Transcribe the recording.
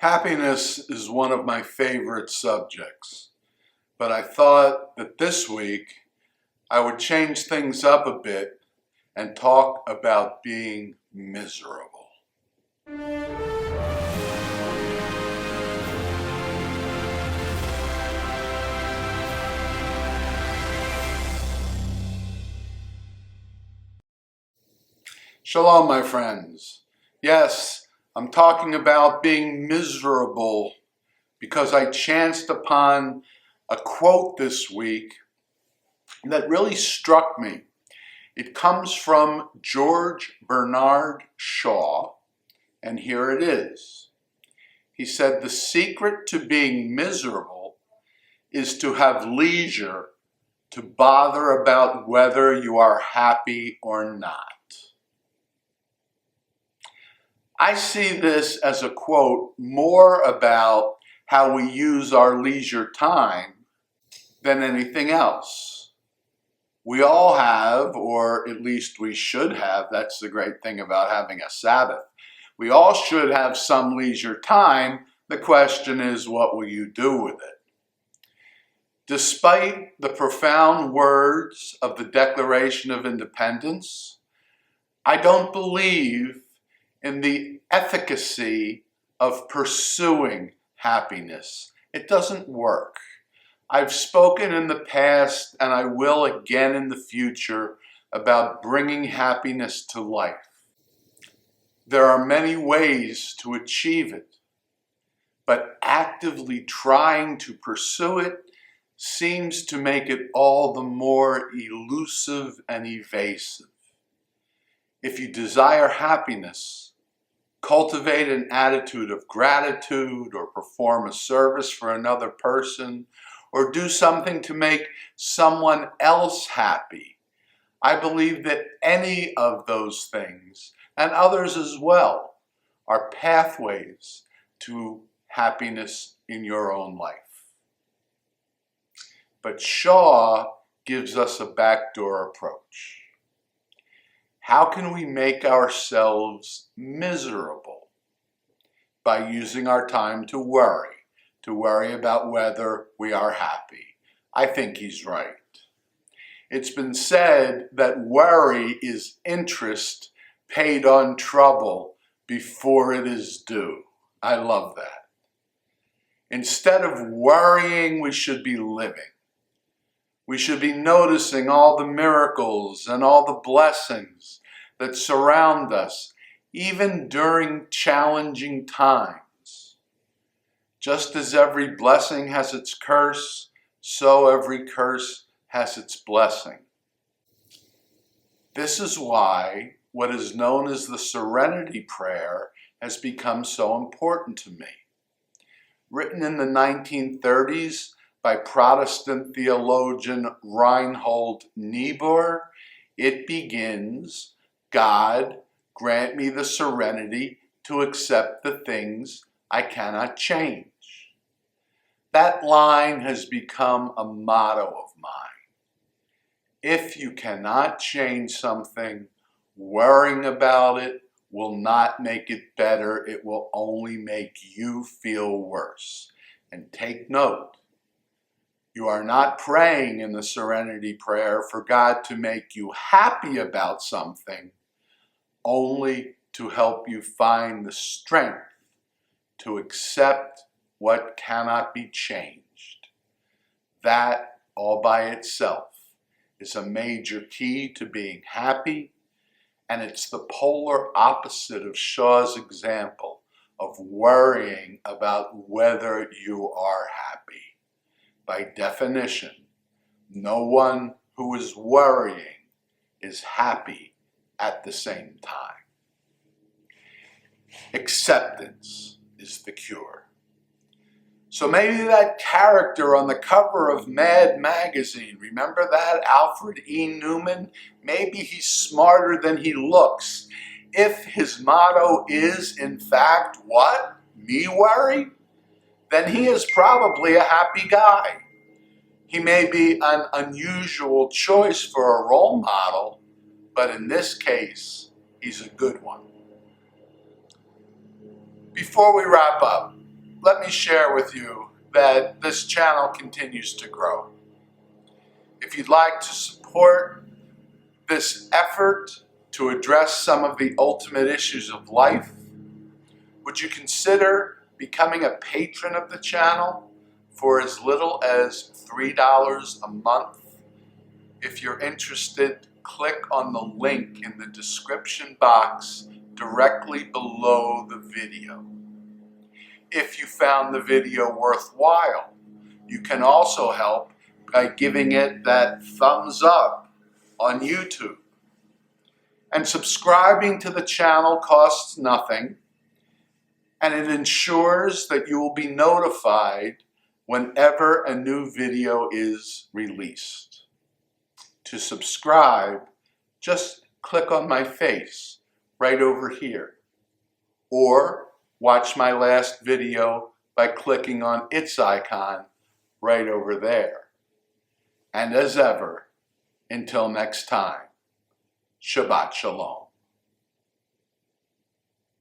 Happiness is one of my favorite subjects, but I thought that this week I would change things up a bit and talk about being miserable. Shalom, my friends. Yes, I'm talking about being miserable because I chanced upon a quote this week that really struck me. It comes from George Bernard Shaw, and here it is. He said, "The secret to being miserable is to have leisure to bother about whether you are happy or not." I see this as a quote more about how we use our leisure time than anything else. We all have, or at least we should have, that's the great thing about having a Sabbath. We all should have some leisure time. The question is, what will you do with it? Despite the profound words of the Declaration of Independence, I don't believe in the efficacy of pursuing happiness. It doesn't work. I've spoken in the past, and I will again in the future, about bringing happiness to life. There are many ways to achieve it, but actively trying to pursue it seems to make it all the more elusive and evasive. If you desire happiness, cultivate an attitude of gratitude or perform a service for another person or do something to make someone else happy. I believe that any of those things, and others as well, are pathways to happiness in your own life. But Shaw gives us a backdoor approach. How can we make ourselves miserable? By using our time to worry about whether we are happy. I think he's right. It's been said that worry is interest paid on trouble before it is due. I love that. Instead of worrying, we should be living. We should be noticing all the miracles and all the blessings that surround us, even during challenging times. Just as every blessing has its curse, so every curse has its blessing. This is why what is known as the Serenity Prayer has become so important to me. Written in the 1930s, by Protestant theologian Reinhold Niebuhr, it begins, "God, grant me the serenity to accept the things I cannot change." That line has become a motto of mine. If you cannot change something, worrying about it will not make it better. It will only make you feel worse. And take note, you are not praying in the Serenity Prayer for God to make you happy about something, only to help you find the strength to accept what cannot be changed. That, all by itself, is a major key to being happy, and it's the polar opposite of Shaw's example of worrying about whether you are happy. By definition, no one who is worrying is happy at the same time. Acceptance is the cure. So maybe that character on the cover of Mad magazine, remember that, Alfred E. Newman? Maybe he's smarter than he looks. If his motto is, in fact, what? Me worry? Then he is probably a happy guy. He may be an unusual choice for a role model, but in this case, he's a good one. Before we wrap up, let me share with you that this channel continues to grow. If you'd like to support this effort to address some of the ultimate issues of life, would you consider becoming a patron of the channel for as little as $3 a month? If you're interested, click on the link in the description box directly below the video. If you found the video worthwhile, you can also help by giving it that thumbs up on YouTube. And subscribing to the channel costs nothing, and it ensures that you will be notified whenever a new video is released. To subscribe, just click on my face right over here, or watch my last video by clicking on its icon right over there. And as ever, until next time, Shabbat Shalom.